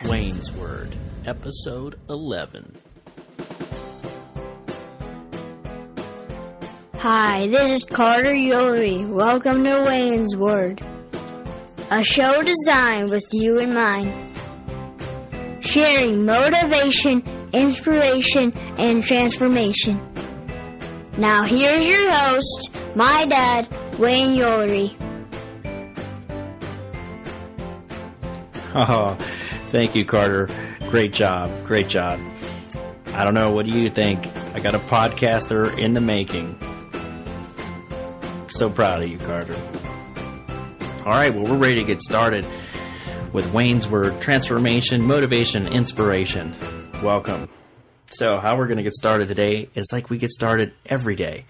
Wayne's Word, Episode 11. Hi, this is Carter Ulery. Welcome to Wayne's Word, a show designed with you in mind, sharing motivation, inspiration, and transformation. Now here's your host, my dad, Wayne Ulery. Oh, thank you, Carter. Great job. Great job. I don't know. What do you think? I got a podcaster in the making. So proud of you, Carter. All right, well, we're ready to get started with Wayne's Word, transformation, motivation, inspiration. Welcome. So how we're going to get started today is like we get started every day,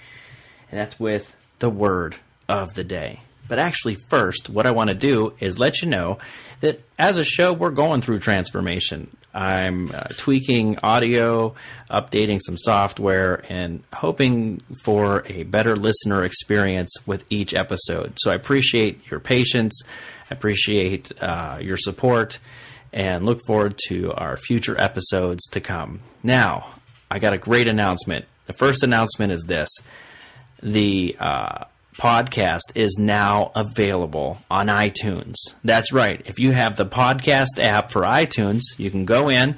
and that's with the word of the day. But actually, first, what I want to do is let you know that as a show, we're going through transformation. I'm tweaking audio, updating some software, and hoping for a better listener experience with each episode. So I appreciate your patience, I appreciate your support, and look forward to our future episodes to come. Now, I got a great announcement. The first announcement is this. The podcast is now available on iTunes. That's right. If you have the podcast app for iTunes, you can go in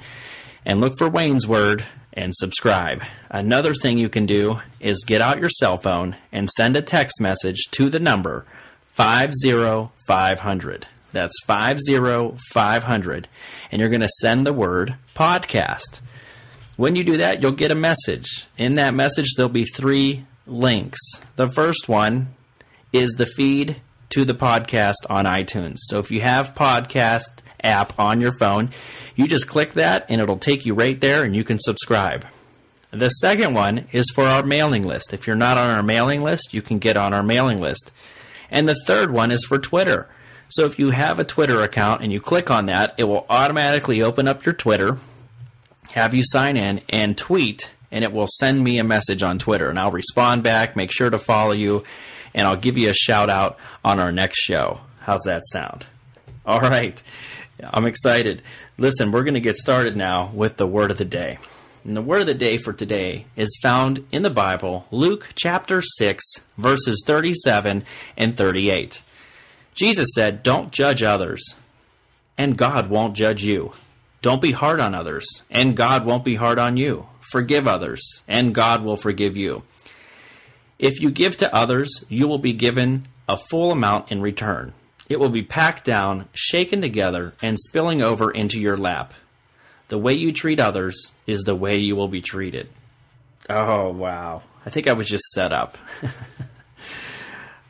and look for Wayne's Word and subscribe. Another thing you can do is get out your cell phone and send a text message to the number 50500. That's 50500. And you're going to send the word podcast. When you do that, you'll get a message. In that message, there'll be 3 links. The first one is the feed to the podcast on iTunes. So if you have podcast app on your phone, you just click that and it'll take you right there and you can subscribe. The second one is for our mailing list. If you're not on our mailing list, you can get on our mailing list. And the third one is for Twitter. So if you have a Twitter account and you click on that, it will automatically open up your Twitter, have you sign in and tweet, and it will send me a message on Twitter, and I'll respond back, make sure to follow you, and I'll give you a shout out on our next show. How's that sound? All right. I'm excited. Listen, we're going to get started now with the word of the day. And the word of the day for today is found in the Bible, Luke chapter 6, verses 37 and 38. Jesus said, "Don't judge others, and God won't judge you. Don't be hard on others, and God won't be hard on you. Forgive others, and God will forgive you. If you give to others, you will be given a full amount in return. It will be packed down, shaken together, and spilling over into your lap. The way you treat others is the way you will be treated." Oh, wow. I think I was just set up.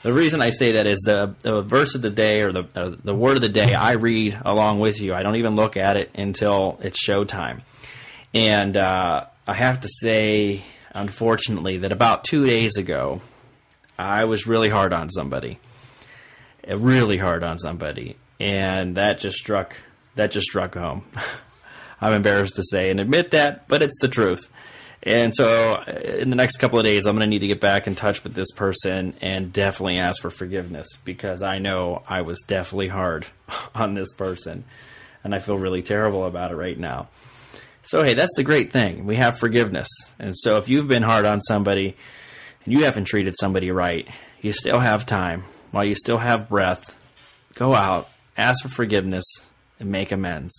The reason I say that is the verse of the day or the word of the day I read along with you. I don't even look at it until it's showtime. And I have to say, unfortunately, that about 2 days ago, I was really hard on somebody. Really hard on somebody. And that just struck home. I'm embarrassed to say and admit that, but it's the truth. And so in the next couple of days, I'm going to need to get back in touch with this person and definitely ask for forgiveness, because I know I was definitely hard on this person, and I feel really terrible about it right now. So, hey, that's the great thing. We have forgiveness. And so if you've been hard on somebody and you haven't treated somebody right, you still have time. While you still have breath, go out, ask for forgiveness, and make amends.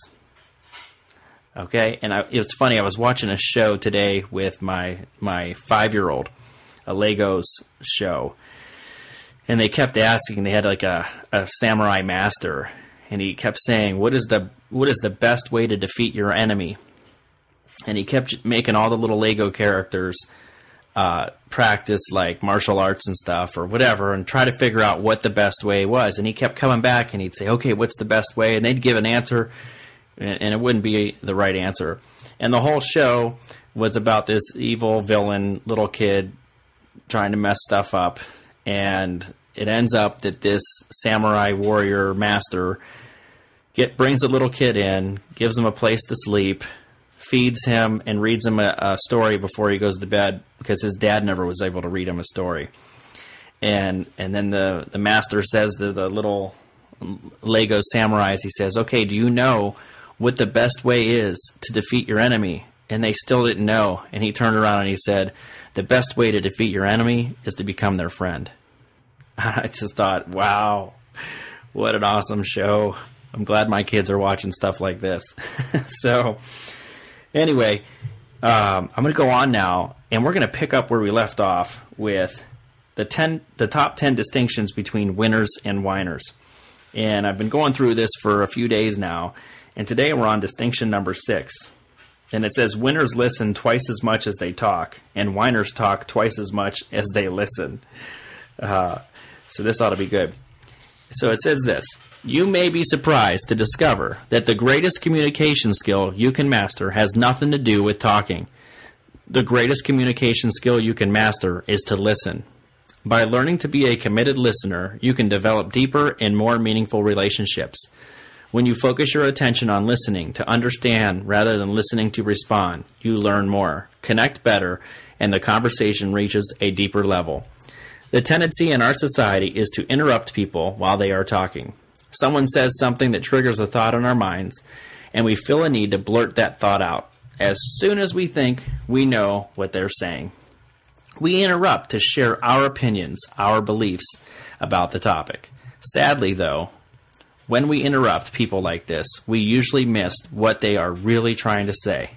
Okay, and it was funny. I was watching a show today with my 5-year-old, a Legos show, and they kept asking. They had like a samurai master, and he kept saying, "What is the best way to defeat your enemy?" And he kept making all the little Lego characters practice like martial arts and stuff or whatever, and try to figure out what the best way was. And he kept coming back, and he'd say, "Okay, what's the best way?" And they'd give an answer, and it wouldn't be the right answer. And the whole show was about this evil villain little kid trying to mess stuff up. And it ends up that this samurai warrior master brings a little kid in, gives him a place to sleep, feeds him, and reads him a story before he goes to bed, because his dad never was able to read him a story. And then the master says to the little Lego samurais, he says, okay, do you know what the best way is to defeat your enemy? And they still didn't know. And he turned around and he said, the best way to defeat your enemy is to become their friend. I just thought, wow, what an awesome show. I'm glad my kids are watching stuff like this. So anyway, I'm going to go on now, and we're going to pick up where we left off with the top 10 distinctions between winners and whiners. And I've been going through this for a few days now, and today we're on distinction number 6. And it says, winners listen twice as much as they talk, and whiners talk twice as much as they listen. So this ought to be good. So it says this: you may be surprised to discover that the greatest communication skill you can master has nothing to do with talking. The greatest communication skill you can master is to listen. By learning to be a committed listener, you can develop deeper and more meaningful relationships. When you focus your attention on listening to understand rather than listening to respond, you learn more, connect better, and the conversation reaches a deeper level. The tendency in our society is to interrupt people while they are talking. Someone says something that triggers a thought in our minds, and we feel a need to blurt that thought out as soon as we think we know what they're saying. We interrupt to share our opinions, our beliefs about the topic. Sadly, though, when we interrupt people like this, we usually miss what they are really trying to say.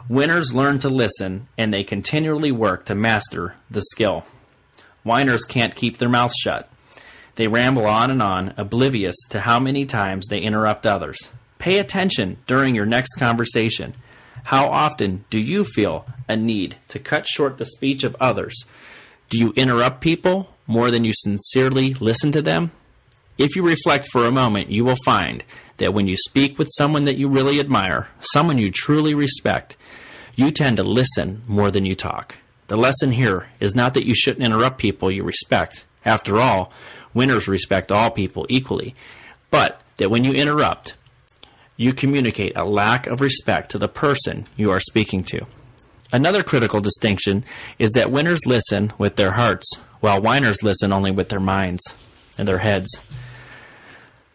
Winners learn to listen, and they continually work to master the skill. Whiners can't keep their mouths shut. They ramble on, oblivious to how many times they interrupt others. Pay attention during your next conversation. How often do you feel a need to cut short the speech of others? Do you interrupt people more than you sincerely listen to them? If you reflect for a moment, you will find that when you speak with someone that you really admire, someone you truly respect, you tend to listen more than you talk. The lesson here is not that you shouldn't interrupt people you respect. After all, winners respect all people equally. But that when you interrupt, you communicate a lack of respect to the person you are speaking to. Another critical distinction is that winners listen with their hearts, while whiners listen only with their minds and their heads.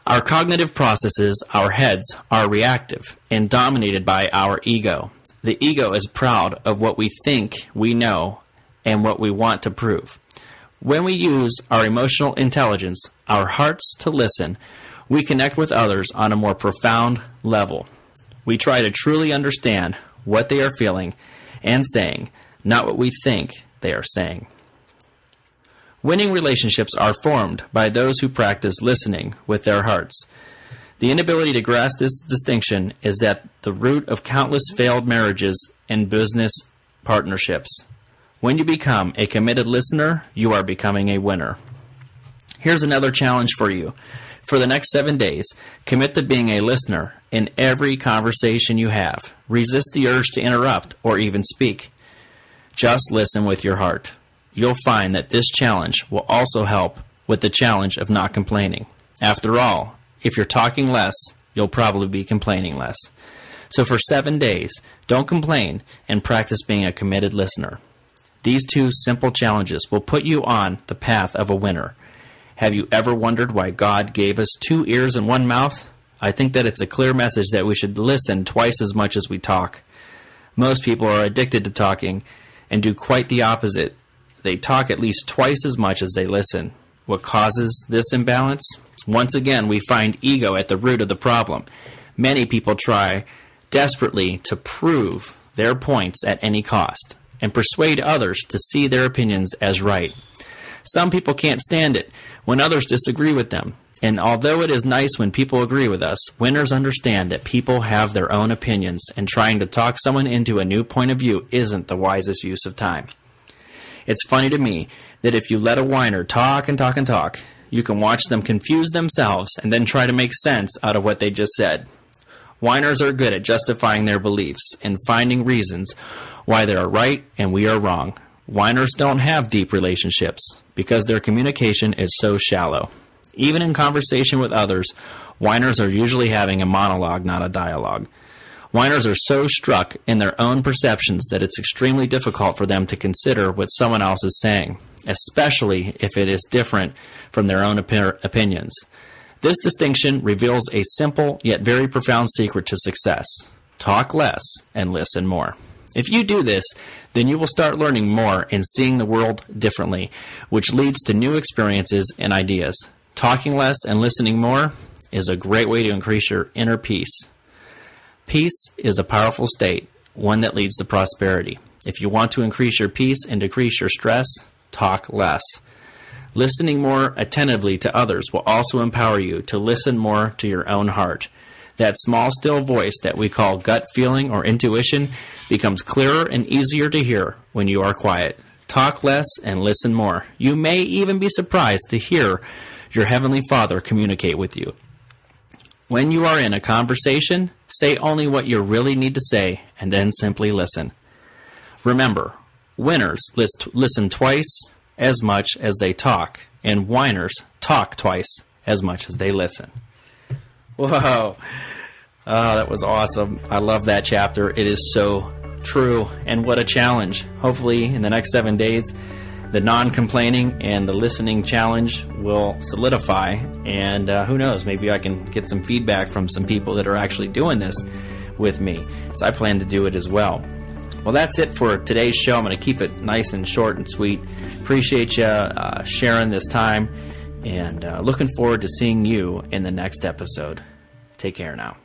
Our cognitive processes, our heads, are reactive and dominated by our ego. The ego is proud of what we think we know and what we want to prove. When we use our emotional intelligence, our hearts, to listen, we connect with others on a more profound level. We try to truly understand what they are feeling and saying, not what we think they are saying. Winning relationships are formed by those who practice listening with their hearts. The inability to grasp this distinction is at the root of countless failed marriages and business partnerships. When you become a committed listener, you are becoming a winner. Here's another challenge for you. For the next 7 days, commit to being a listener in every conversation you have. Resist the urge to interrupt or even speak. Just listen with your heart. You'll find that this challenge will also help with the challenge of not complaining. After all, if you're talking less, you'll probably be complaining less. So for 7 days, don't complain and practice being a committed listener. These 2 simple challenges will put you on the path of a winner. Have you ever wondered why God gave us 2 ears and 1 mouth? I think that it's a clear message that we should listen twice as much as we talk. Most people are addicted to talking and do quite the opposite. They talk at least twice as much as they listen. What causes this imbalance? Once again, we find ego at the root of the problem. Many people try desperately to prove their points at any cost and persuade others to see their opinions as right. Some people can't stand it when others disagree with them. And although it is nice when people agree with us, winners understand that people have their own opinions, and trying to talk someone into a new point of view isn't the wisest use of time. It's funny to me that if you let a whiner talk and talk and talk, you can watch them confuse themselves and then try to make sense out of what they just said. Whiners are good at justifying their beliefs and finding reasons why they are right and we are wrong. Whiners don't have deep relationships because their communication is so shallow. Even in conversation with others, whiners are usually having a monologue, not a dialogue. Whiners are so struck in their own perceptions that it's extremely difficult for them to consider what someone else is saying, especially if it is different from their own opinions. This distinction reveals a simple yet very profound secret to success. Talk less and listen more. If you do this, then you will start learning more and seeing the world differently, which leads to new experiences and ideas. Talking less and listening more is a great way to increase your inner peace. Peace is a powerful state, one that leads to prosperity. If you want to increase your peace and decrease your stress, talk less. Listening more attentively to others will also empower you to listen more to your own heart. That small, still voice that we call gut feeling or intuition becomes clearer and easier to hear when you are quiet. Talk less and listen more. You may even be surprised to hear your Heavenly Father communicate with you. When you are in a conversation, say only what you really need to say and then simply listen. Remember, winners listen twice as much as they talk, and whiners talk twice as much as they listen. Whoa. Oh, that was awesome. I love that chapter. It is so true, and what a challenge. Hopefully, in the next 7 days, the non-complaining and the listening challenge will solidify, and who knows, maybe I can get some feedback from some people that are actually doing this with me, so I plan to do it as well. Well, that's it for today's show. I'm going to keep it nice and short and sweet. Appreciate you sharing this time, and looking forward to seeing you in the next episode. Take care now.